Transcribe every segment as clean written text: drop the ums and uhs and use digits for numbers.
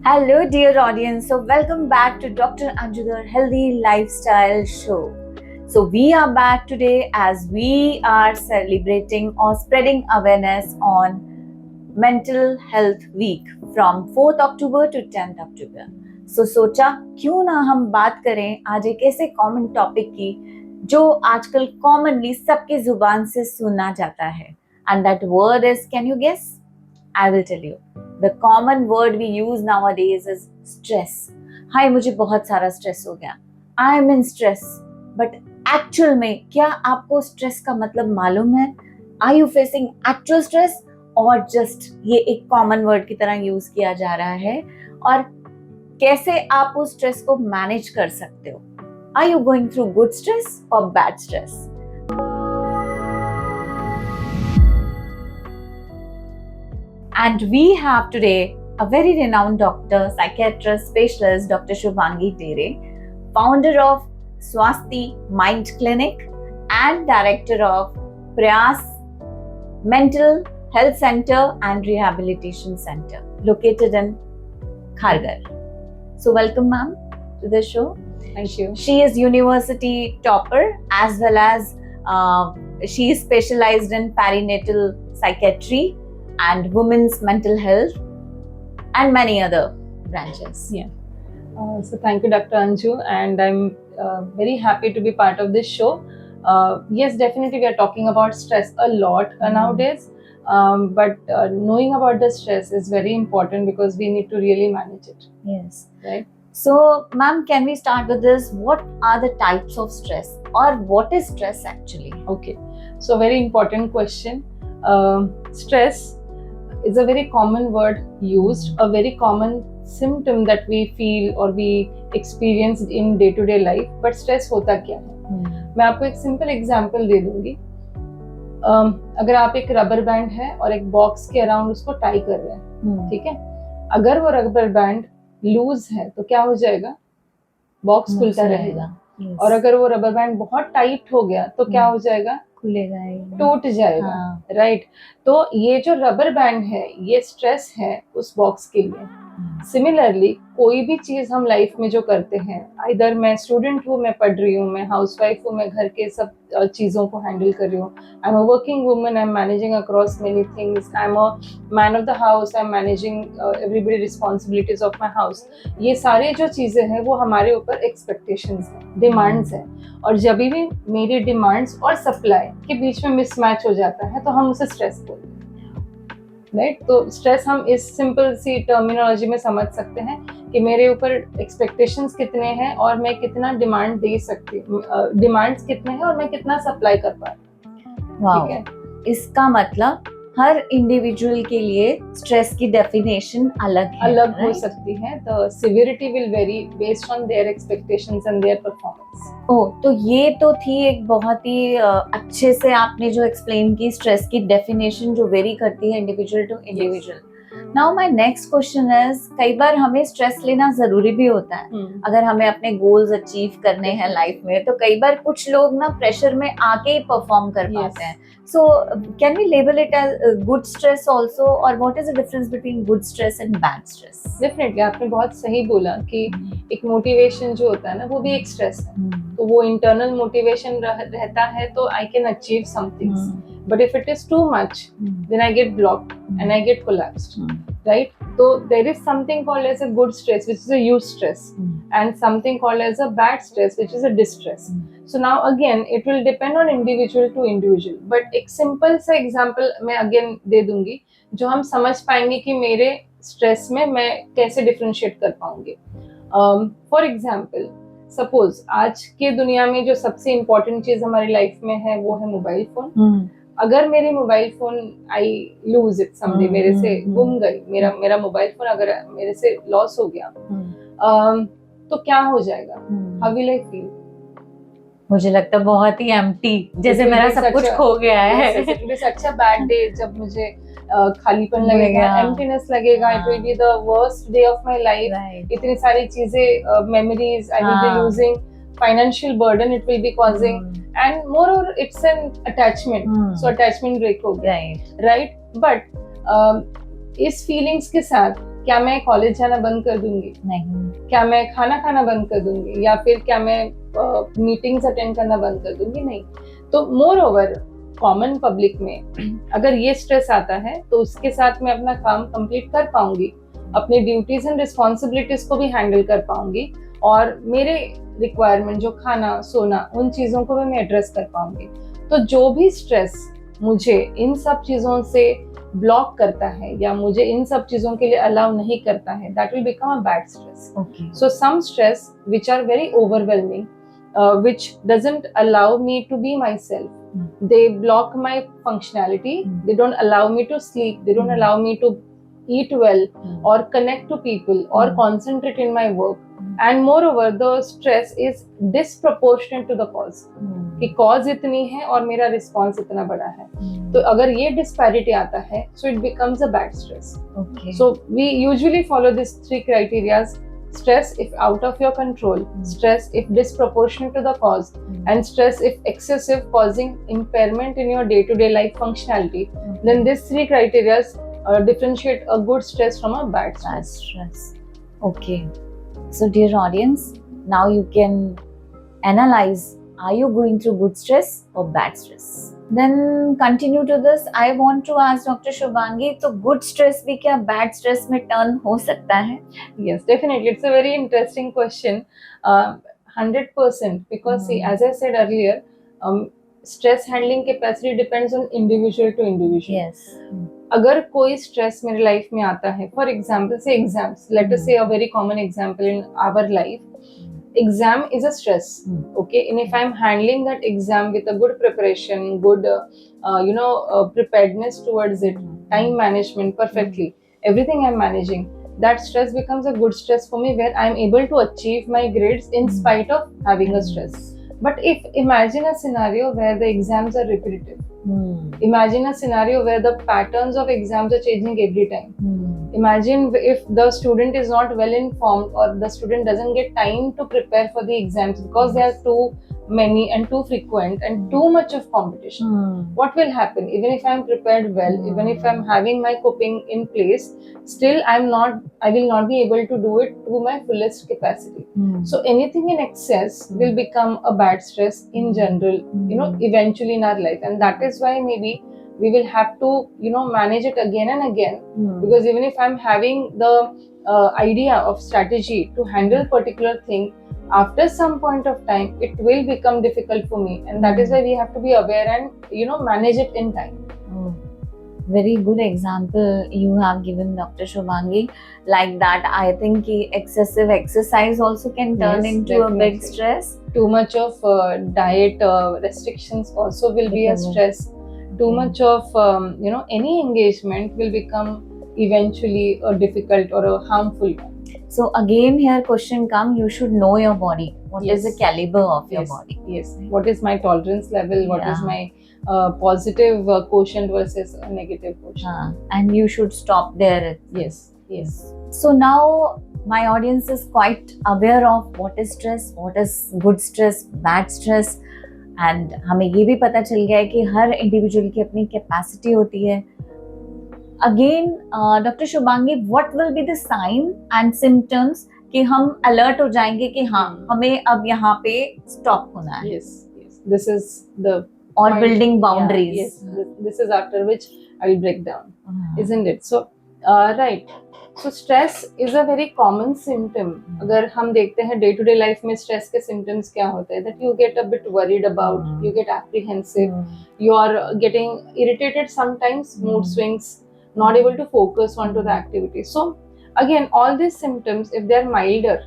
Hello, dear audience. So, welcome back to Dr. Anjudar Healthy Lifestyle Show. So, we are back today as we are celebrating or spreading awareness on Mental Health Week from 4th October to 10th October. So, सोचा क्यों ना हम बात करें आज एक ऐसे common topic की जो आजकल कॉमनली सबकी जुबान से सुना जाता है. And that word is, can you guess? I will tell you. The common word we use nowadays is stress. हाय मुझे बहुत सारा स्ट्रेस हो गया. I am in stress. But actual में क्या आपको स्ट्रेस का मतलब मालूम है? Are you facing actual stress और just ये एक कॉमन वर्ड की तरह यूज किया जा रहा है? और कैसे आप उस स्ट्रेस को मैनेज कर सकते हो? Are you going through good stress or bad stress? And we have today a very renowned doctor, psychiatrist, specialist, Dr. Shubhangi Tere, founder of Swasti Mind Clinic and director of Prayas Mental Health Center and Rehabilitation Center, located in Kharghar. So welcome, ma'am, to the show. Thank you. She is university topper as well as she is specialized in perinatal psychiatry and women's mental health and many other branches. Yeah. So thank you, Dr. Anju, and I'm very happy to be part of this show. Yes, definitely we are talking about stress a lot nowadays, but knowing about the stress is very important because we need to really manage it. Yes. Right. So, ma'am, can we start with this? What are the types of stress or what is stress actually? Okay. So very important question. Stress is a very common word used, a very common symptom that we feel or we experience in day-to-day life. But stress होता क्या है? मैं आपको एक simple example दे दूंगी. अगर आप एक रबर बैंड है और एक बॉक्स के अराउंड उसको टाई कर रहे हैं, ठीक है? अगर वो रबर बैंड लूज है तो क्या हो जाएगा? बॉक्स खुलता रहेगा. और अगर वो रबर बैंड बहुत टाइट हो गया तो क्या हो जाएगा? खुलेगा, टूट जाएगा. राइट. तो ये जो रबर बैंड है ये स्ट्रेस है उस बॉक्स के लिए. सिमिलरली कोई भी चीज हम लाइफ में जो करते हैं, आइदर मैं स्टूडेंट हूँ, मैं पढ़ रही हूँ, मैं हाउसवाइफ हूँ, मैं घर के सब चीजों को हैंडल कर रही हूँ, I am a working woman, I am managing across many things, I am a man of the house, I am managing everybody responsibilities of my house. ये सारी जो चीजें हैं वो हमारे ऊपर एक्सपेक्टेशंस हैं, डिमांड्स हैं. और जब भी मेरी डिमांड्स और सप्लाई के बीच में मिसमैच हो जाता है तो हम उसे स्ट्रेस बोलते हैं. राइट. तो स्ट्रेस हम इस सिंपल सी टर्मिनोलॉजी में समझ सकते हैं कि मेरे ऊपर एक्सपेक्टेशंस कितने हैं और मैं कितना डिमांड दे सकती हूँ, डिमांड्स कितने हैं और मैं कितना सप्लाई कर पा रही हूँ. ठीक है. इसका मतलब हर इंडिविजुअल के लिए स्ट्रेस की डेफिनेशन अलग हो सकती है. The severity will very based on their expectations and their performance. तो ये तो थी एक बहुत ही अच्छे से आपने जो एक्सप्लेन की स्ट्रेस की डेफिनेशन जो वेरी करती है individual to individual. Now my next question is, कई बार हमें स्ट्रेस लेना जरूरी भी होता है अगर हमें अपने गोल्स अचीव करने हैं लाइफ में. तो कई बार कुछ लोग ना प्रेशर में आके ही परफॉर्म कर पाते हैं. So can we label it as good stress also, और what is the difference between good stress and bad stress? Definitely आपने बहुत सही बोला कि एक मोटिवेशन जो होता है ना वो भी एक स्ट्रेस है. तो वो इंटरनल मोटिवेशन रहता है तो I can achieve somethings. But if it is too much, then I get blocked and I get collapsed, right? So there is something called as a good stress, which is a use stress, and something called as a bad stress, which is a distress. So now again, it will depend on individual to individual. But एक simple सा example मैं again दे दूंगी जो हम समझ पाएंगे कि मेरे stress में मैं कैसे differentiate कर पाऊंगी. For example, suppose आज के दुनिया में जो सबसे important चीज हमारी लाइफ में है वो है मोबाइल फोन. अगर मेरी mobile phone I lose it someday, मेरे से गुम गई, मेरा मोबाइल फोन अगर मेरे से लॉस हो गया, तो क्या हो जाएगा? How will I feel? मुझे लगता है बहुत ही एम्प्टी, जैसे मेरा सब कुछ खो गया है. सच अ बैड डे, जब मुझे खालीपन लगेगा, एम्प्टीनेस लगेगा. It will be the worst day of my life. इतनी सारी चीजें, memories I will be losing, financial burden it will be causing, and moreover it's an attachment. So attachment break हो गया. Right. But इस feelings के साथ क्या मैं कॉलेज जाना बंद कर दूंगी? नहीं. क्या मैं खाना खाना बंद कर दूंगी? या फिर क्या मैं मीटिंग्स अटेंड करना बंद कर दूंगी? नहीं. तो मोर ओवर कॉमन पब्लिक में अगर ये स्ट्रेस आता है तो उसके साथ मैं अपना काम कंप्लीट कर पाऊंगी, अपनी ड्यूटीज एंड रिस्पॉन्सिबिलिटीज को भी हैंडल कर पाऊंगी, और मेरे रिक्वायरमेंट जो खाना सोना उन चीज़ों को भी मैं एड्रेस कर पाऊंगी. तो जो भी स्ट्रेस मुझे इन सब चीज़ों से ब्लॉक करता है या मुझे इन सब चीज़ों के लिए अलाउ नहीं करता है, that will become a bad stress. Okay. So some stress which are very overwhelming, which doesn't allow me to be myself. They block my functionality. They don't allow me to sleep. They don't allow me to eat well or connect to people or concentrate in my work. And moreover, the stress is disproportionate to the cause. कि cause इतनी है और मेरा response इतना बड़ा है. तो अगर ये disparity आता है, so it becomes a bad stress. Okay. So we usually follow these 3 criterias. Stress if out of your control, stress if disproportionate to the cause, and stress if excessive, causing impairment in your day-to-day life functionality. Then these 3 criteria differentiate a good stress from a bad Bad stress. stress. Okay. So dear audience, now you can analyze, are you going through good stress or bad stress? Then continue to this. I want to ask Dr. Shubhangi, तो good stress भी क्या bad stress में turn हो सकता है? Yes, definitely. It's a very interesting question. 100%, because see, as I said earlier, stress handling capacity depends on individual to individual. Yes. अगर कोई stress मेरे लाइफ में आता है, for example say exams, let us say a very common example in our life, exam is a stress. Okay, and if I'm handling that exam with a good preparation, good preparedness towards it, time management perfectly, everything I'm managing, that stress becomes a good stress for me, where I'm able to achieve my grades in spite of having a stress. But if imagine a scenario where the exams are repetitive, imagine a scenario where the patterns of exams are changing every time. Imagine if the student is not well informed, or the student doesn't get time to prepare for the exams because they are too many and too frequent and too much of competition. What will happen? Even if I'm prepared well, even if I'm having my coping in place, still I will not be able to do it to my fullest capacity. So anything in excess will become a bad stress in general, eventually in our life. And that is why maybe we will have to manage it again and again, because even if I'm having the idea of strategy to handle particular thing, after some point of time it will become difficult for me, and that is why we have to be aware and manage it in time. Very good example you have given, Dr. Shubhangi. Like that, I think excessive exercise also can turn Yes, into a big definitely. stress. Too much of diet restrictions also will be a Become a- stress. Too much of any engagement will become eventually a difficult or a harmful one. So again, here question come, you should know your body. What is Yes. the caliber of your Yes. body? Yes. What is my tolerance level? What is Yeah. my positive quotient versus a negative quotient? And you should stop there. Yes. Yes. So now my audience is quite aware of what is stress, what is good stress, bad stress. And हमें ये भी पता चल गया है कि हर individual की अपनी कैपेसिटी होती है. Again doctor Shubhangi, what will be the sign and symptoms कि हम अलर्ट हो जाएंगे कि हाँ हमें अब यहाँ पे स्टॉप होना है. Yes. Yes. This is the और point. Building boundaries. Yeah, yes. This is after which I will break down. Isn't it? So, right. So stress is a very common symptom. अगर हम देखते हैं डे टू डे लाइफ में stress के symptoms क्या होते हैं, that you get a bit worried about, you get apprehensive, you are getting irritated sometimes, mood swings, not able to focus onto the activity. So again, all these symptoms, if they are milder,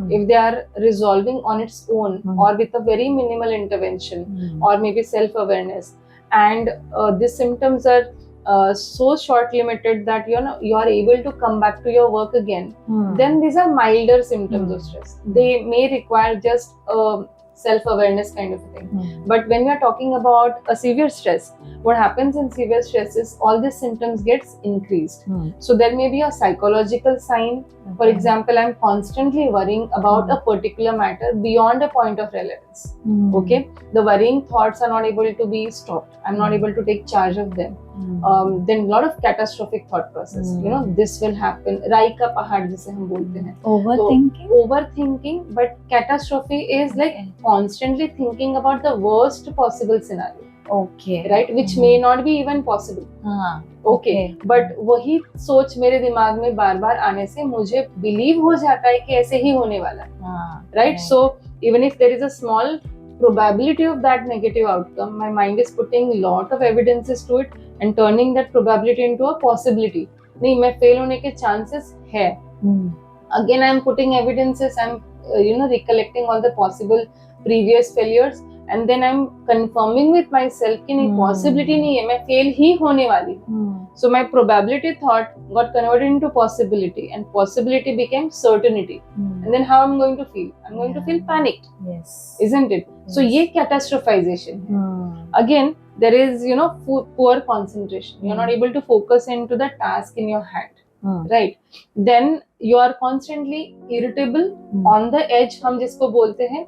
if they are resolving on its own, or with a very minimal intervention, or maybe self-awareness, and these symptoms are so short limited that you are able to come back to your work again, then these are milder symptoms of stress. They may require just self-awareness kind of a thing. But when we are talking about a severe stress, what happens in severe stress is all these symptoms gets increased. So there may be a psychological sign. For example, I'm constantly worrying about a particular matter beyond a point of relevance. Okay, the worrying thoughts are not able to be stopped. I'm not able to take charge of them. then lot of catastrophic thought process. You know, this will happen. राई का पहाड़ जिसे हम बोलते हैं. Overthinking? Overthinking, but catastrophe is like constantly thinking about the worst possible scenario. Okay. Right, which may not be even possible. हाँ. Okay. But वही सोच मेरे दिमाग में बार बार आने से मुझे बिलीव हो जाता है कि ऐसे ही होने वाला है. हाँ. Right? So even if there is a small probability of that negative outcome, my mind is putting lot of evidences to it and turning that probability into a possibility. नहीं, मैं फेल होने के chances है. Again, I am putting evidences. I am recollecting all the possible previous failures. And then I'm confirming with myself कि नहीं, possibility नहीं है, मैं fail ही होने वाली हूँ. So my probability thought got converted into possibility, and possibility became certainty. And then how I'm going to feel? I'm going to feel panicked. Yes. Isn't it? Yes. So ये catastrophization है. Again, there is poor concentration. You're not able to focus into the task in your hand. Right? Then you are constantly irritable, on the edge. हम जिसको बोलते हैं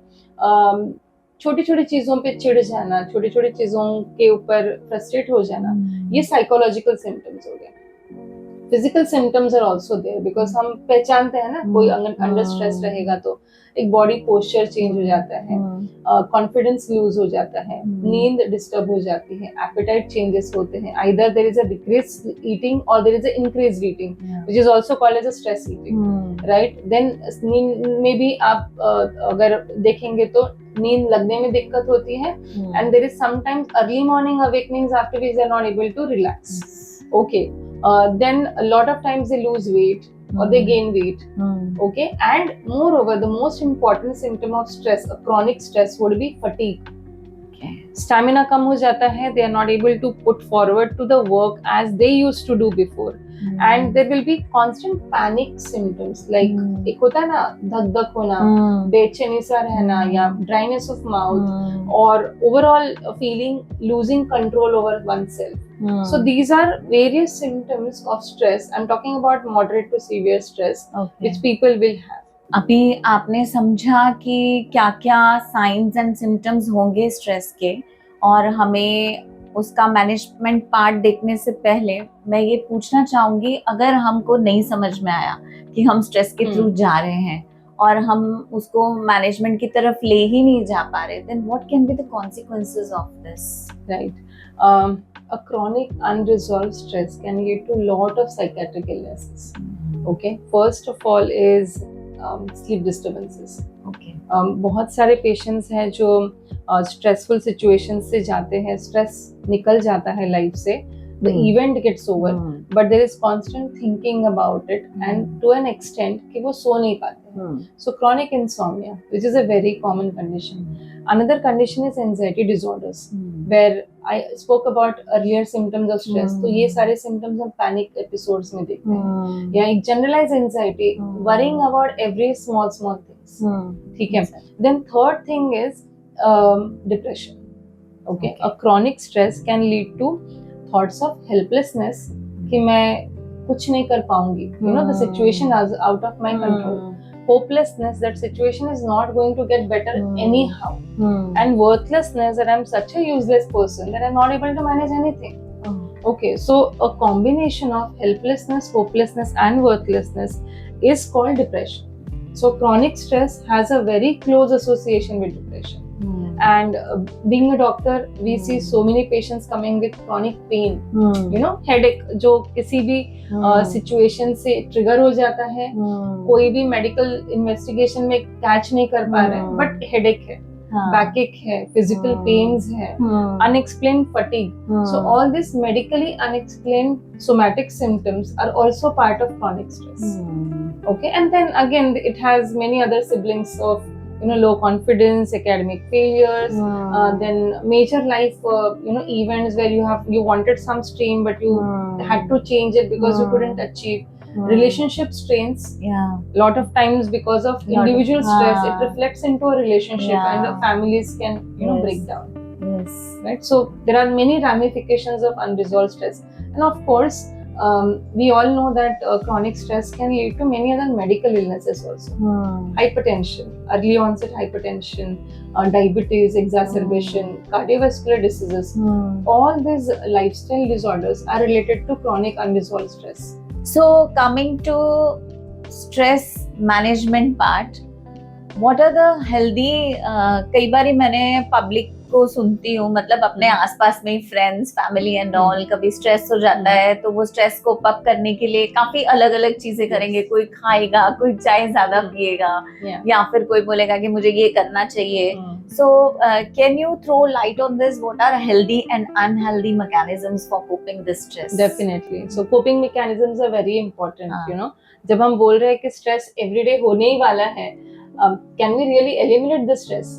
छोटी छोटी चीजों पे चिढ़ जाना, छोटी छोटी चीजों के ऊपर फ्रस्ट्रेट हो जाना, ये साइकोलॉजिकल सिम्टम्स हो गए. Physical symptoms are also there because हम पहचानते हैं ना, कोई अंडर स्ट्रेस रहेगा तो एक बॉडी पोस्चर चेंज हो जाता है, कॉन्फिडेंस लूज हो जाता है, नींद डिस्टर्ब हो जाती है, एपेटाइट चेंजेस होते हैं. Either there is a decrease eating और there is a increase eating, which is also called as a stress eating. Right? Then नींद में भी आप अगर देखेंगे तो नींद लगने में दिक्कत होती है, and there is sometimes early morning awakenings after which they are not able to relax. Okay. Then a lot of times they lose weight or they gain weight. Okay. And moreover, the most important symptom of stress, a chronic stress, would be fatigue. Okay. Stamina कम हो जाता है. They are not able to put forward to the work as they used to do before. And there will be constant panic symptoms like एक होता है ना, धक धक होना, बेचैनी सा रहना, या dryness of mouth, or overall feeling losing control over oneself. So these are various symptoms of stress. I'm talking about moderate to severe stress, which people will have. अभी आपने समझा कि क्या क्या साइंस एंड सिम्टम्स होंगे stress के, और हमें उसका मैनेजमेंट पार्ट देखने से पहले मैं ये पूछना चाहूँगी, अगर हमको नहीं समझ में आया कि हम स्ट्रेस के थ्रू जा रहे हैं और हम उसको मैनेजमेंट की तरफ ले ही नहीं जा पा रहे, then what can be the consequences of this? Right. A chronic unresolved stress can lead to lot of psychiatric illnesses. Okay. First of all is sleep disturbances. Okay. बहुत सारे पेशेंट्स हैं जो स्ट्रेसफुल सिचुएशन से जाते हैं, stress निकल जाता है लाइफ से, the event gets over, but there is constant thinking about it, and to an extent कि वो सो नहीं पाते. So chronic insomnia, which is a very common condition. Another condition is anxiety disorders, where I spoke about earlier symptoms of stress. तो ये सारे symptoms हम panic episodes में देखते हैं, या एक generalized anxiety, worrying about every small things. ठीक है. Then third thing is depression. Okay. A chronic stress can lead to thoughts of helplessness कि मैं कुछ नहीं कर पाऊंगी. The situation is out of my control. Hopelessness, that situation is not going to get better anyhow. And worthlessness, that I'm such a useless person that I'm not able to manage anything. Okay, so a combination of helplessness, hopelessness and worthlessness is called depression. So chronic stress has a very close association with depression. And being a doctor, we see so many patients coming with chronic pain, headache, जो किसी भी situation से trigger हो जाता है, कोई भी medical investigation में catch नहीं कर पा रहे हैं, but headache है, backache है, physical pains है, unexplained fatigue. So all these medically unexplained somatic symptoms are also part of chronic stress. Okay, and then again it has many other siblings of low confidence, academic failures, then major life events where you wanted some stream but you had to change it because you couldn't achieve. Relationship strains, lot of times because of individual stress, it reflects into a relationship, and the families can break down. Right? So there are many ramifications of unresolved stress, and of course we all know that chronic stress can lead to many other medical illnesses also. Hypertension, early onset hypertension, diabetes, exacerbation, cardiovascular diseases. All these lifestyle disorders are related to chronic unresolved stress. So coming to stress management part, what are the healthy कई बारी मैंने public को सुनती हूँ, मतलब अपने आसपास में फ्रेंड्स फैमिली एंड ऑल, कभी स्ट्रेस हो जाता है तो वो स्ट्रेस को पप करने के लिए काफी अलग अलग चीजें करेंगे. कोई खाएगा, कोई चाय ज्यादा पिएगा, या फिर कोई बोलेगा कि मुझे ये करना चाहिए. So can you throw light on this? What are healthy and unhealthy mechanisms for coping this stress? Definitely. So coping mechanisms are very important. You know, जब हम बोल रहे हैं कि stress everyday होने ही वाला है, can we really eliminate the stress?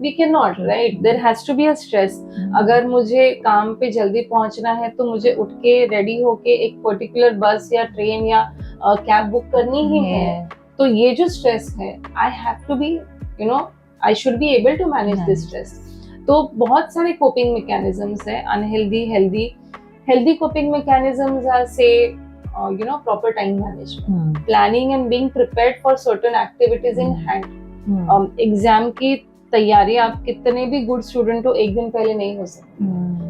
We cannot, right? There has to be a stress. अगर मुझे काम पे जल्दी पहुंचना है तो मुझे उठ के रेडी होके एक पर्टिकुलर बस या ट्रेन या कैब बुक करनी ही है. तो ये जो स्ट्रेस है, I have to be, you know, I should be able to manage this stress. तो बहुत सारे coping mechanisms है, unhealthy, healthy. Healthy coping mechanisms are, say, you know, proper time management, planning and being prepared for certain activities in hand. Exam की तैयारी आप कितने भी good student हो, एक दिन पहले नहीं हो सकती.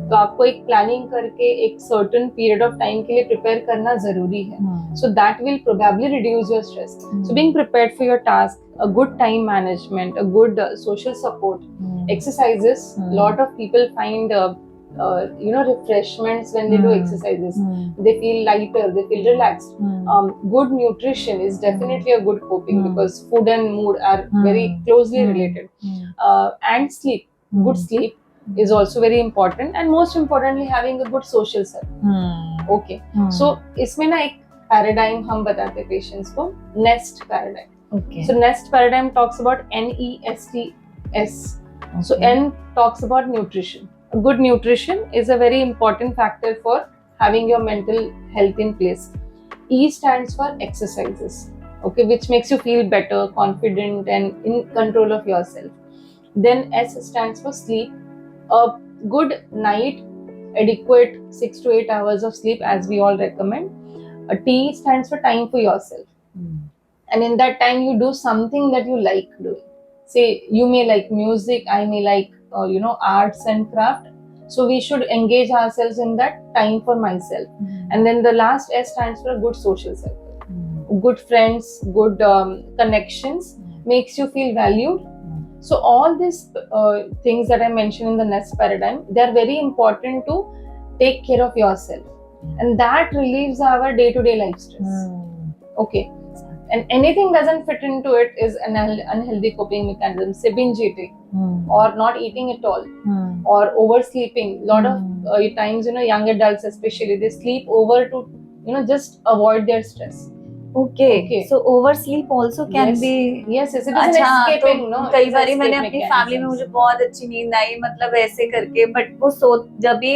तो आपको एक प्लानिंग करके एक सर्टेन पीरियड ऑफ टाइम के लिए प्रिपेयर करना जरूरी है. So that will probably reduce your stress. So being prepared for your task, a good time management, a good social support, exercises. Lot of people find you know, refreshments when they do exercises. They feel lighter, they feel relaxed. Good nutrition is definitely a good coping because food and mood are very closely related. And sleep, good sleep is also very important, and most importantly having a good social circle. Okay. So इसमें ना एक paradigm हम बताते हैं patients को, NEST paradigm. Okay. So NEST paradigm talks about NESTS. So N talks about nutrition. Good nutrition is a very important factor for having your mental health in place. E stands for exercises, okay, which makes you feel better, confident, and in control of yourself. Then S stands for sleep. A good night, adequate 6 to 8 hours of sleep, as we all recommend. A T stands for time for yourself. And in that time, you do something that you like doing. Say, you may like music, I may like, you know, arts and craft. So we should engage ourselves in that time for myself. And then the last S stands for a good social circle. Good friends, good connections makes you feel valued. So all these things that I mentioned in the NEST paradigm, they are very important to take care of yourself. And that relieves our day-to-day life stress. Okay. And anything doesn't fit into it is an unhealthy coping mechanism. Say binge eating, or not eating at all, or oversleeping. A lot of times, you know, young adults especially, they sleep over to, you know, just avoid their stress. Okay. So oversleep also can be. Yes, it is an escaping, no? कई बारी मैंने अपनी family में, मुझे बहुत अच्छी नींद आई, मतलब ऐसे करके, बट वो सो जब भी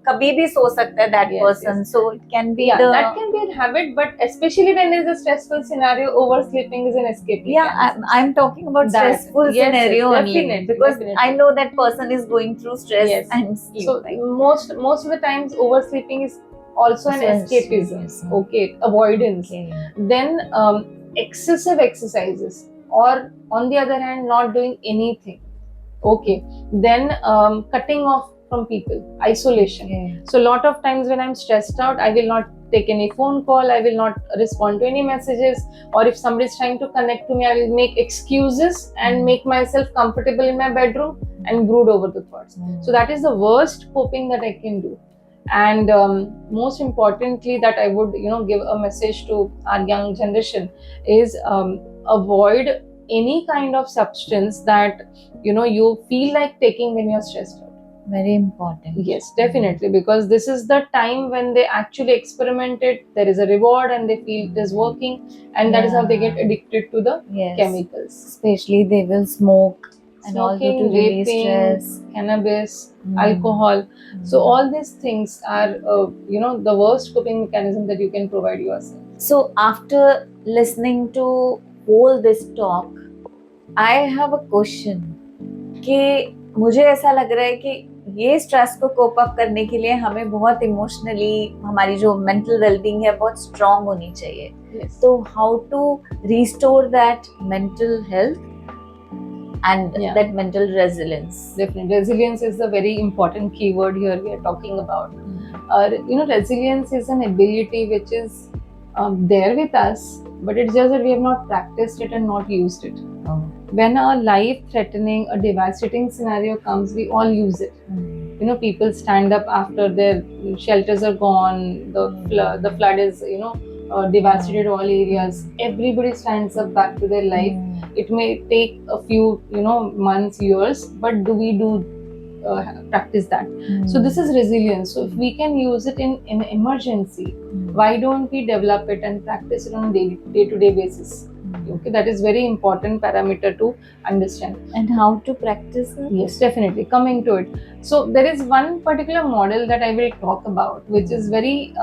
कभी भी सो सकता है that person. So it can be that can be a habit, but especially when there is a stressful scenario, oversleeping is an escape. I'm talking about stressful scenario only, because I know that person is going through stress and sleeping. So most of the times oversleeping is also an escapism. Okay, avoidance. Then excessive exercises, or on the other hand not doing anything. Okay. Then cutting off from people, isolation. So a lot of times when I'm stressed out, I will not take any phone call, I will not respond to any messages, or if somebody is trying to connect to me, I will make excuses and make myself comfortable in my bedroom and brood over the thoughts. So that is the worst coping that I can do. And most importantly, that I would, you know, give a message to our young generation is avoid any kind of substance that, you know, you feel like taking when you're stressed out. Very important. Yes, definitely, because this is the time when they actually experiment it. There is a reward and they feel it is working, and that is how they get addicted to the chemicals. Especially they will smoke. Smoking, and all to release stress, cannabis, alcohol. So all these things are, you know, the worst coping mechanism that you can provide yourself. So after listening to all this talk, I have a question. कि मुझे ऐसा लग रहा है कि ये stress को cope up करने के लिए हमें बहुत इमोशनली हमारी जो मेंटल वेलबींग है बहुत स्ट्रांग होनी चाहिए. Yes. तो how to restore that mental health and Yeah. that mental resilience? Definitely, resilience is the very important keyword here we are talking about. Resilience is an ability which is there with us, but it's just that we have not practiced it and not used it. Oh. When a life-threatening, a devastating scenario comes, we all use it. People stand up after their shelters are gone, the flood is, devastated all areas. Everybody stands up back to their life. It may take a few, months, years, but do we practice that? So this is resilience. So if we can use it in emergency, why don't we develop it and practice it on a day-to-day basis? Okay, that is very important parameter to understand. And how to practice it? Yes, definitely. Coming to it. So there is one particular model that I will talk about, which is very,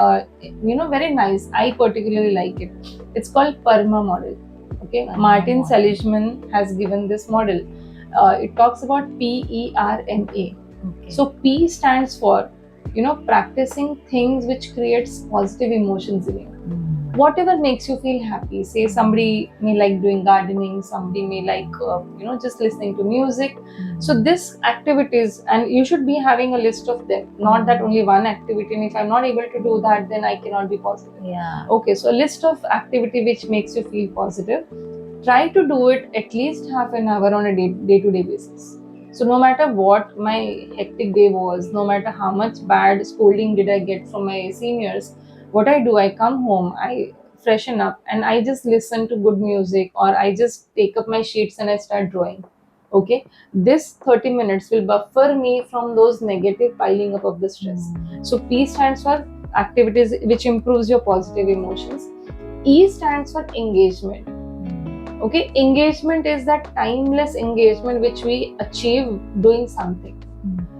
very nice. I particularly like it. It's called PERMA model. Okay, Martin Seligman has given this model. It talks about PERMA. Okay. So P stands for, practicing things which creates positive emotions in you. Whatever makes you feel happy. Say somebody may like doing gardening, somebody may like just listening to music. So this activities, and you should be having a list of them, not that only one activity, and if I'm not able to do that, then I cannot be positive. Yeah. Okay, so a list of activity which makes you feel positive. Try to do it at least half an hour on a day-to-day basis. So no matter what my hectic day was, no matter how much bad scolding did I get from my seniors, what I do, I come home, I freshen up, and I just listen to good music, or I just take up my sheets and I start drawing. Okay, this 30 minutes will buffer me from those negative piling up of the stress. So P stands for activities which improves your positive emotions. E stands for engagement. Okay, engagement is that timeless engagement which we achieve doing something.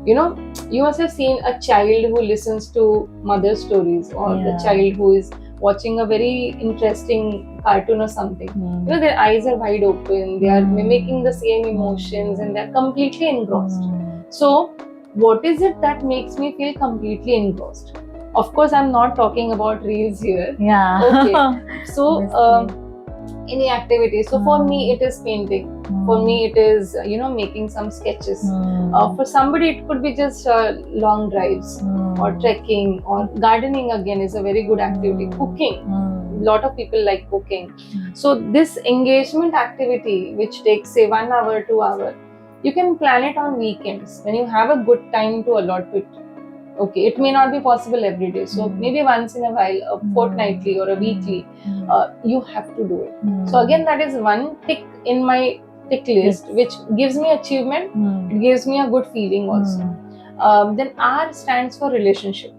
You must have seen a child who listens to mother stories, or the child who is watching a very interesting cartoon or something. Their eyes are wide open, they are mimicking the same emotions, and they're completely engrossed. So what is it that makes me feel completely engrossed? Of course, I'm not talking about reels here. Yeah. Okay. So any activity. So for me it is painting. For me it is making some sketches. For somebody it could be just long drives, or trekking, or gardening again is a very good activity. Cooking, lot of people like cooking. So this engagement activity which takes say 1 hour, 2 hour, you can plan it on weekends when you have a good time to allot it. Okay, it may not be possible every day, so maybe once in a while, a fortnightly or a weekly, you have to do it. So again, that is one tick in my tick list, which gives me achievement. It gives me a good feeling also. Then R stands for relationship.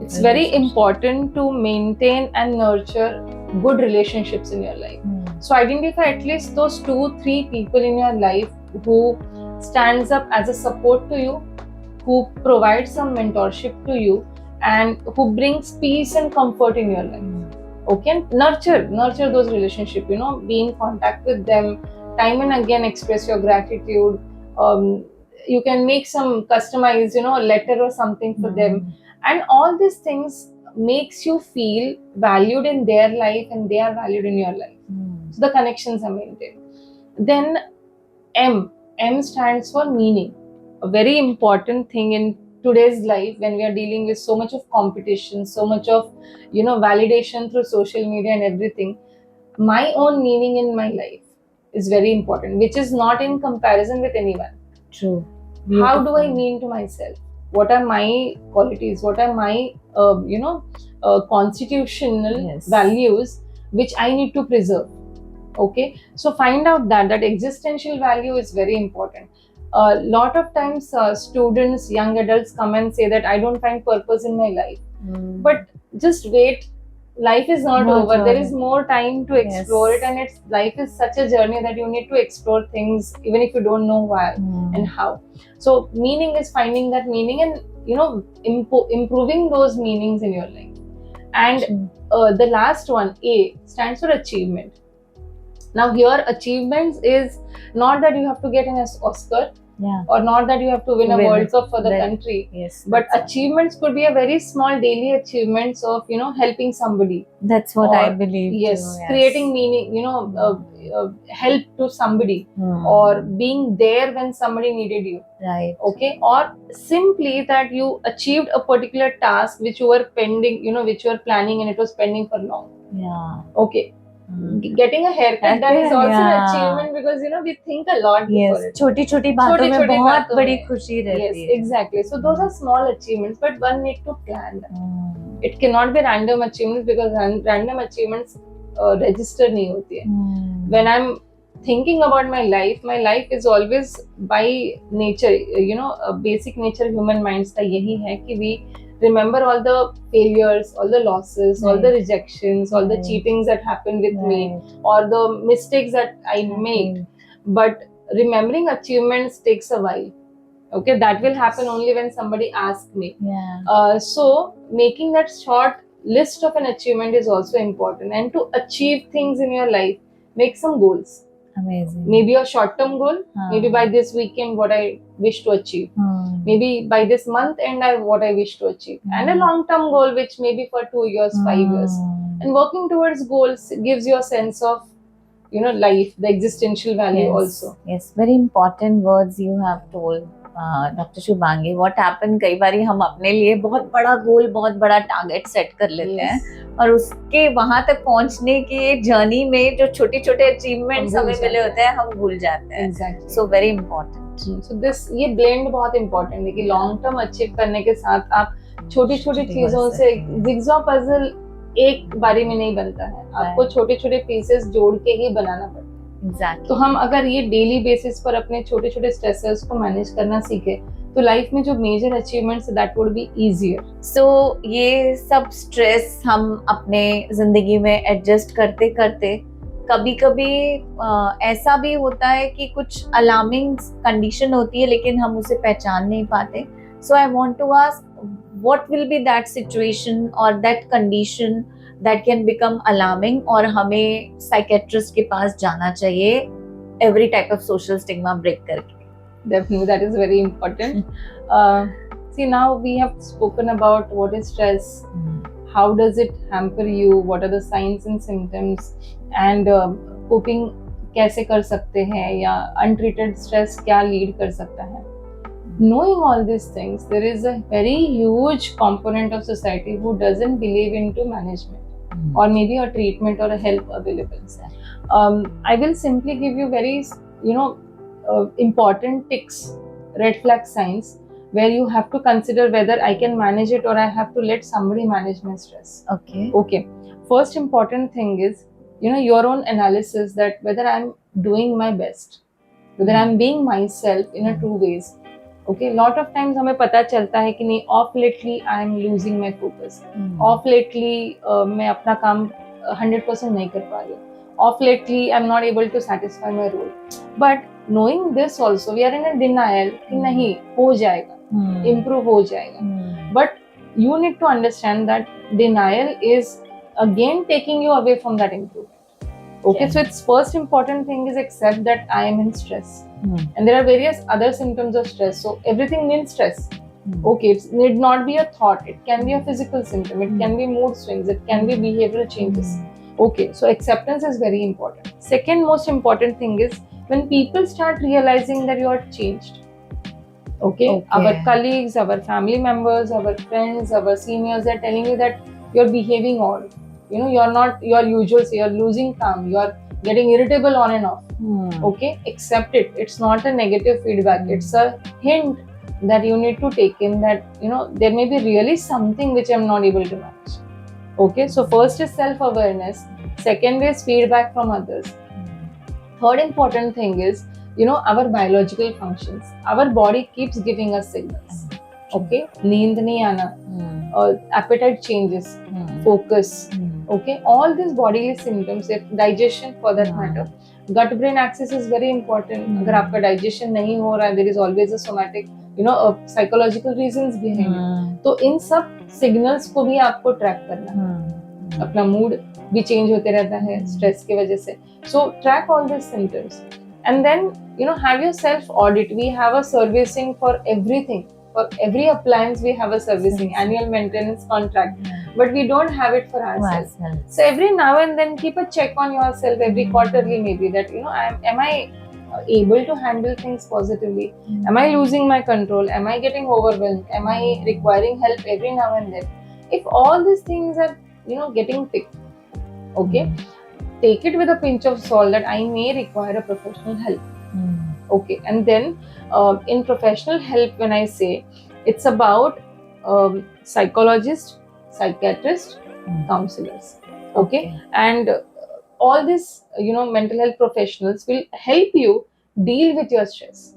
It's very important to maintain and nurture good relationships in your life. So identify at least those 2-3 people in your life who stands up as a support to you, who provides some mentorship to you, and who brings peace and comfort in your life. Okay, nurture those relationships. Be in contact with them time and again. Express your gratitude. You can make some customized letter or something for them, and all these things makes you feel valued in their life, and they are valued in your life. So the connections are maintained. Then M stands for meaning. A very important thing in today's life, when we are dealing with so much of competition, so much of validation through social media and everything. My own meaning in my life is very important, which is not in comparison with anyone. True. How do I mean to myself? What are my qualities? What are my constitutional values which I need to preserve? Okay, so find out that existential value is very important. A lot of times students, young adults come and say that I don't find purpose in my life. But just wait, life is not over. There is more time to explore it, and life is such a journey that you need to explore things even if you don't know why and how. So meaning is finding that meaning, and improving those meanings in your life. And the last one, A, stands for achievement. Now here, achievements is not that you have to get an Oscar, Yeah. or not that you have to win a Win World it. Cup for the That- country, Yes. but that's- achievements could be a very small daily achievements of helping somebody, That's what I or believe yes, too. Yes. creating meaning, help to somebody, Hmm. or being there when somebody needed you. Right. Okay, or simply that you achieved a particular task which you were pending, which you were planning and it was pending for long. Yeah. Okay, Hmm. getting a haircut done is also an Yeah. achievement, because we think a lot before Yes. it. छोटी-छोटी बातों में छोटी-छोटी बहुत बातों बड़ी में. खुशी Yes, रहती है. exactly. So those are small achievements, but one need to plan them. Hmm. It cannot be random achievements, because random achievements register नहीं होती है. Hmm. When I'm thinking about my life is always by nature, basic nature human minds का यही है कि we remember all the failures, all the losses, all the Right. rejections, all the Right. cheatings that happened with me, Right. or the mistakes that I made. But remembering achievements takes a while. Okay, that will happen only when somebody asks me. Yeah. So making that short list of an achievement is also important, and to achieve things in your life, make some goals. Amazing. Maybe a short-term goal, हाँ. maybe by this weekend what I wish to achieve, maybe by this month end what I wish to achieve, and a long-term goal which maybe for 2 years, 5 years. And working towards goals gives you a sense of life, the existential value. Yes. Also. Yes, very important words you have told, doctor Shubhangi. What happen, कई बार हम अपने लिए बहुत बड़ा गोल, बहुत बड़ा target set कर लेते हैं, और उसके वहां तक पहुंचने की जर्नी में जो छोटे छोटे अचीवमेंट्स हमें मिले होते हैं हम भूल जाते हैं. Exactly. So very important. So this ये ब्लेंड बहुत इम्पोर्टेंट है कि लॉन्ग टर्म अचीव करने के साथ आप छोटी छोटी चीजों से, जिग्जॉ पजल एक बारी में नहीं बनता है, आपको छोटे छोटे पीसेस जोड़ के ही बनाना पड़ता है. Exactly. तो हम अगर ये डेली बेसिस पर अपने छोटे छोटे स्ट्रेसर्स को मैनेज करना सीखे, तो लाइफ में जो major achievements that would be easier. So ये सब स्ट्रेस हम अपने जिंदगी में एडजस्ट करते करते कभी कभी ऐसा भी होता है कि कुछ अलार्मिंग कंडीशन होती है लेकिन हम उसे पहचान नहीं पाते. So I want to ask, what will be that situation और that condition that can become alarming और हमें साइकेट्रिस्ट के पास जाना चाहिए every type of social stigma break करके. Definitely, that is very important. See, now we have spoken about what is stress, how does it hamper you, what are the signs and symptoms, and coping कैसे कर सकते हैं, या untreated stress क्या lead कर सकता है. Knowing all these things, there is a very huge component of society who doesn't believe into management, or maybe a treatment or a help available. I will simply give you very, important ticks, red flag signs, where you have to consider whether I can manage it or I have to let somebody manage my stress. Okay. First important thing is, your own analysis that whether I'm doing my best, whether I'm being myself in a true ways. Okay, lot of times हमें पता चलता है कि नहीं, off lately I am losing my focus, off lately मैं अपना काम 100% नहीं कर पा रही हूँ, off lately I am not able to satisfy my role. But knowing this also, we are in a denial कि नहीं, हो जाएगा, improve हो जाएगा. But you need to understand that denial is again taking you away from that improvement. Okay, so its first important thing is accept that I am in stress. And there are various other symptoms of stress. So everything means stress. Okay, it need not be a thought. It can be a physical symptom. It can be mood swings. It can be behavioral changes. Okay, so acceptance is very important. Second most important thing is when people start realizing that you are changed. Okay, our colleagues, our family members, our friends, our seniors, they're telling you that you're behaving odd. You're not your usual, so you're losing calm, you're getting irritable on and off. Okay, accept it. It's not a negative feedback. It's a hint that you need to take in that, there may be really something which I'm not able to manage. Okay, so first is self-awareness. Second is feedback from others. Third important thing is, our biological functions. Our body keeps giving us signals. Okay, नींद नहीं आना, appetite changes, focus. Okay, all these bodily symptoms, if digestion for that matter, gut brain axis is very important. अगर आपका digestion नहीं हो रहा है, there is always a somatic, psychological reasons behind it. तो इन सब signals को भी आपको track करना है. अपना mood भी change होते रहता है stress की वजह से. So track all these symptoms And then, have your self audit. We have a servicing for everything. For every appliance we have a servicing, annual maintenance contract, but we don't have it for ourselves. So every now and then keep a check on yourself, every quarterly maybe, that am I able to handle things positively? Am I losing my control? Am I getting overwhelmed? Am I requiring help every now and then? If all these things are getting picked, okay, take it with a pinch of salt that I may require a professional help. Okay, and then in professional help, when I say, it's about psychologist, psychiatrist, counselors. Okay, and all these mental health professionals will help you deal with your stress.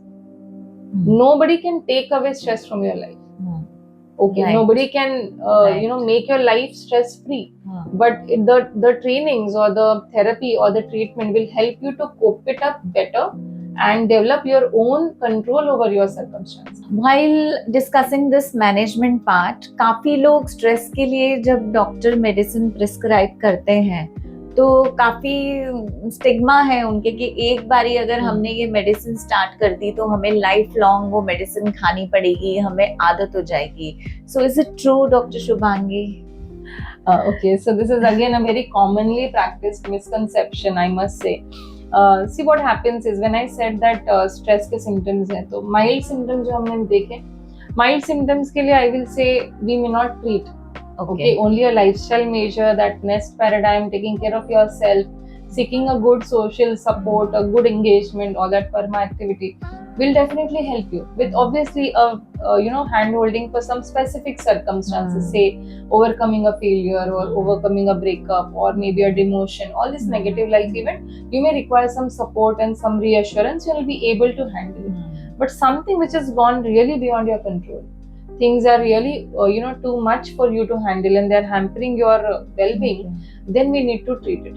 Nobody can take away stress from your life. Okay, Right. nobody can Right. make your life stress free. But the trainings or the therapy or the treatment will help you to cope it up better and develop your own control over your circumstances. While discussing this management part, काफी लोग stress के लिए जब doctor medicine prescribe करते हैं तो काफी stigma है उनके कि एक बारी अगर हमने ये मेडिसिन स्टार्ट कर दी तो हमें लाइफ लॉन्ग वो मेडिसिन खानी पड़ेगी, हमें आदत हो जाएगी. So is it true doctor Shubhangi? Okay, so this is again a very commonly practiced misconception, I must say. See, what happens is, when I said that stress के symptoms हैं, तो mild symptoms जो हमने देखे, mild symptoms के लिए I will say we may not treat. Okay, only a lifestyle measure, that nest paradigm, taking care of yourself, seeking a good social support, a good engagement, all that perma activity will definitely help you with obviously a hand holding for some specific circumstances, say overcoming a failure or overcoming a breakup or maybe a demotion, all this negative life event, you may require some support and some reassurance. You will be able to handle it. But something which has gone really beyond your control, things are really too much for you to handle and they're hampering your well-being, then we need to treat it.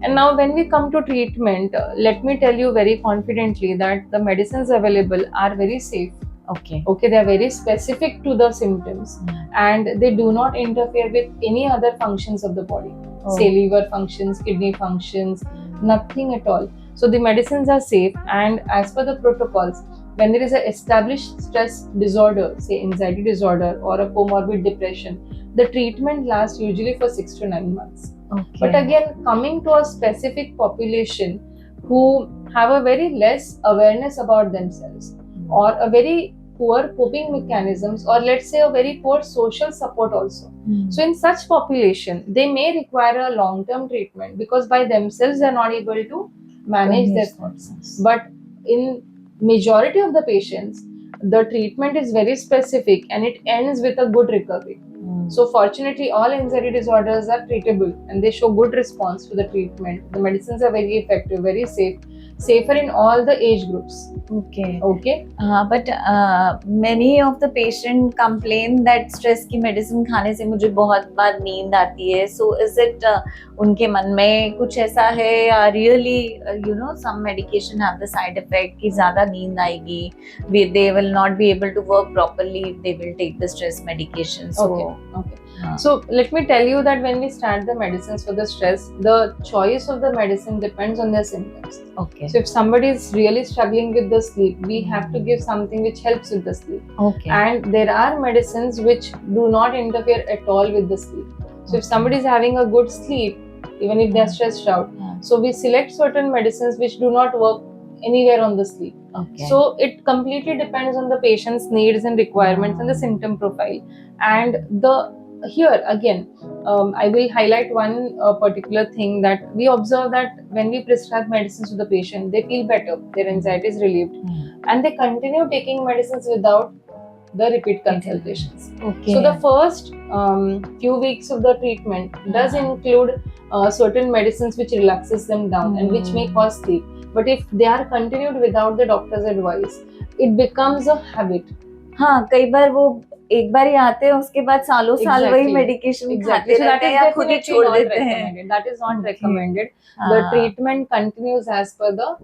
And now when we come to treatment, let me tell you very confidently that the medicines available are very safe. Okay, they are very specific to the symptoms and they do not interfere with any other functions of the body. Say liver functions, kidney functions, nothing at all. So the medicines are safe, and as per the protocols, when there is an established stress disorder, say anxiety disorder or a comorbid depression, the treatment lasts usually for 6 to 9 months. Okay. But again, coming to a specific population who have a very less awareness about themselves or a very poor coping mechanisms, or let's say a very poor social support also. So in such population, they may require a long-term treatment because by themselves they are not able to manage their thoughts. But in majority of the patients, the treatment is very specific and it ends with a good recovery. So fortunately, all anxiety disorders are treatable and they show good response to the treatment. The medicines are very effective, very safe, safer in all the age groups. Okay. But many of the patient complain that stress की medicine खाने से मुझे बहुत बार नींद आती है. So is it उनके मन में कुछ ऐसा है या really some medication have the side effect कि ज़्यादा नींद आएगी, they will not be able to work properly if they will take the stress medication. So So let me tell you that when we start the medicines for the stress, the choice of the medicine depends on their symptoms. Okay. So if somebody is really struggling with the sleep, we have to give something which helps with the sleep. Okay. And there are medicines which do not interfere at all with the sleep. So if somebody is having a good sleep, even if they are stressed out, so we select certain medicines which do not work anywhere on the sleep. Okay. So it completely depends on the patient's needs and requirements and the symptom profile. And here again, I will highlight one particular thing, that we observe that when we prescribe medicines to the patient, they feel better, their anxiety is relieved, and they continue taking medicines without the repeat consultations. Okay. So the first few weeks of the treatment does include certain medicines which relaxes them down and which may cause sleep. But if they are continued without the doctor's advice, it becomes a habit. हाँ, कई बार वो एक बार ही आते हैं, उसके बाद सालों साल वही मेडिकेशन खाते रहते हैं या खुद ही छोड़ देते हैं. That is not recommended. The treatment continues as per the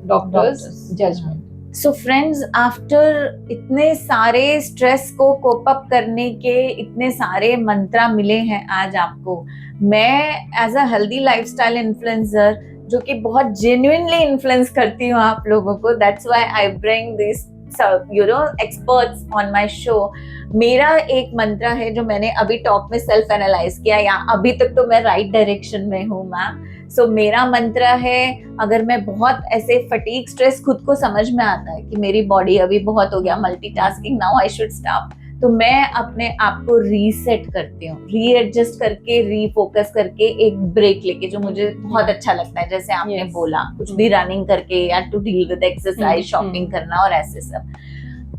doctor's judgment. So friends, after इतने सारे स्ट्रेस को कोप अप करने के इतने सारे मंत्र मिले हैं आज आपको, मैं as a healthy lifestyle influencer जो कि बहुत जेन्युइनली इन्फ्लुएंस करती हूँ आप लोगों को. That's why I bring this experts on my show. मेरा एक मंत्र है जो मैंने अभी टॉक में सेल्फ एनालाइज किया, या अभी तक तो मैं राइट डायरेक्शन में हूँ मैम. सो मेरा मंत्र है, अगर मैं बहुत ऐसे फटीग स्ट्रेस खुद को समझ में आता है कि मेरी बॉडी अभी बहुत हो गया multitasking, now I should stop, तो मैं अपने आप को रीसेट करती हूँ, रीएडजस्ट करके, रीफोकस करके एक ब्रेक लेके, जो मुझे बहुत अच्छा लगता है. जैसे आपने बोला कुछ भी रनिंग करके, या to deal with exercise, shopping करना और ऐसे सब.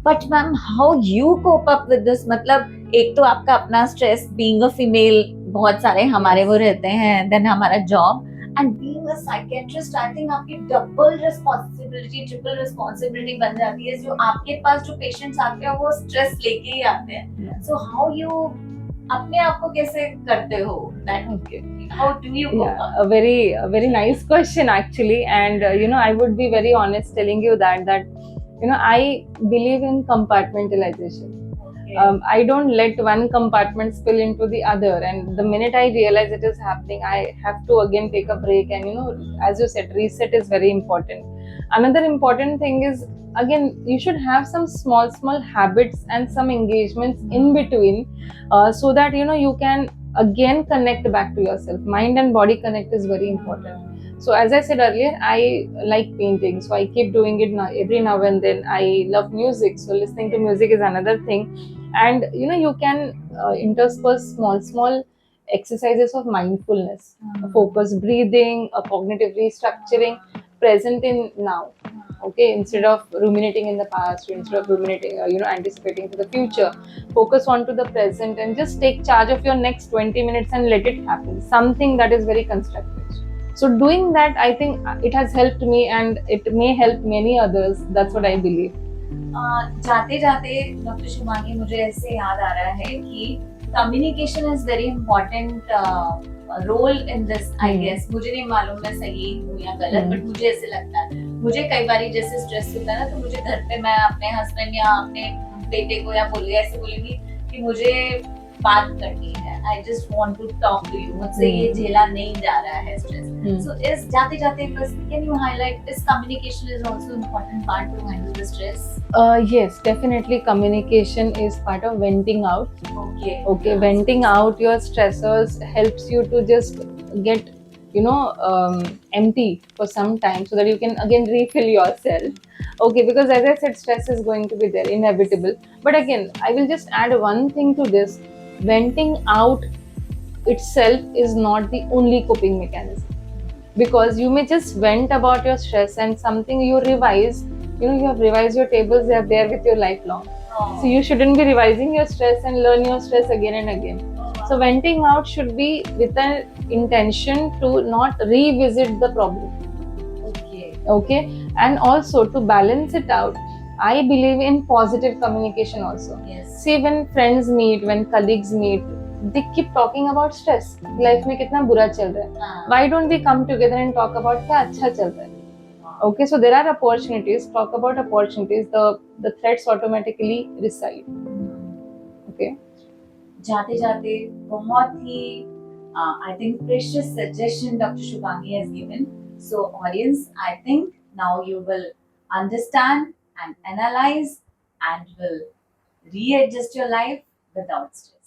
But ma'am, how you cope up with this? मतलब एक तो आपका अपना स्ट्रेस, बीइंग अ फीमेल, बहुत सारे हमारे वो रहते हैं, देन हमारा job, and being a psychiatrist, I think आपकी डबल रिस्पांसिबिलिटी, ट्रिपल रिस्पांसिबिलिटी बन जाती है. जो आपके पास जो पेशेंट्स आते हैं वो स्ट्रेस लेके ही आते हैं. सो हाउ यू अपने आप को कैसे करते हो that? Okay. How do you cope Yeah, up? a very nice question actually, and I would be very honest telling you that I believe in compartmentalization. I don't let one compartment spill into the other, and the minute I realize it is happening, I have to again take a break, and as you said, reset is very important. Another important thing is, again, you should have some small habits and some engagements in between, so that you can again connect back to yourself. Mind and body connect is very important. So as I said earlier, I like painting, so I keep doing it every now and then. I love music, so listening to music is another thing. And you can intersperse small exercises of mindfulness, focused breathing, a cognitive restructuring, present in now. Okay, instead of ruminating in the past, or instead of ruminating, anticipating to the future, focus on to the present and just take charge of your next 20 minutes and let it happen. Something that is very constructive. So doing that, I think it has helped me, and it may help many others. That's what I believe. जाते जाते doctor Shubhangi, मुझे ऐसे याद आ रहा है कि communication is very important role in this, I guess. मुझे नहीं मालूम मैं सही हूँ या गलत, बट मुझे ऐसे लगता है. मुझे कई बार जैसे स्ट्रेस होता है ना, तो मुझे घर पे मैं अपने हस्बैंड या अपने बेटे को या ऐसे बोलूंगी कि मुझे बात करनी है, I just want to talk to you, मुझसे ये झेला नहीं जा रहा है स्ट्रेस. सो इस जाते जाते बस, can you highlight this communication is also important part two handle the stress? Yes, definitely communication is part of venting out. Okay, venting out your stressors helps you to just get empty for some time, so that you can again refill yourself. Okay, because as I said, stress is going to be there, inevitable. But again, I will just add one thing to this. Venting out itself is not the only coping mechanism, because you may just vent about your stress and something you revise. You have revised your tables, they are there with you lifelong. So you shouldn't be revising your stress and learn your stress again and again. So venting out should be with an intention to not revisit the problem. Okay, and also to balance it out, I believe in positive communication also. See, when friends meet, when colleagues meet, they keep talking about stress. Life में कितना बुरा चल रहा है. Why don't we come together and talk about क्या अच्छा चल रहा है? Okay, so there are opportunities. Talk about opportunities. The threats automatically reside. Okay. जाते जाते बहुत ही I think precious suggestion Dr. Shubhangi has given. So audience, I think now you will understand and analyze and will readjust your life without stress.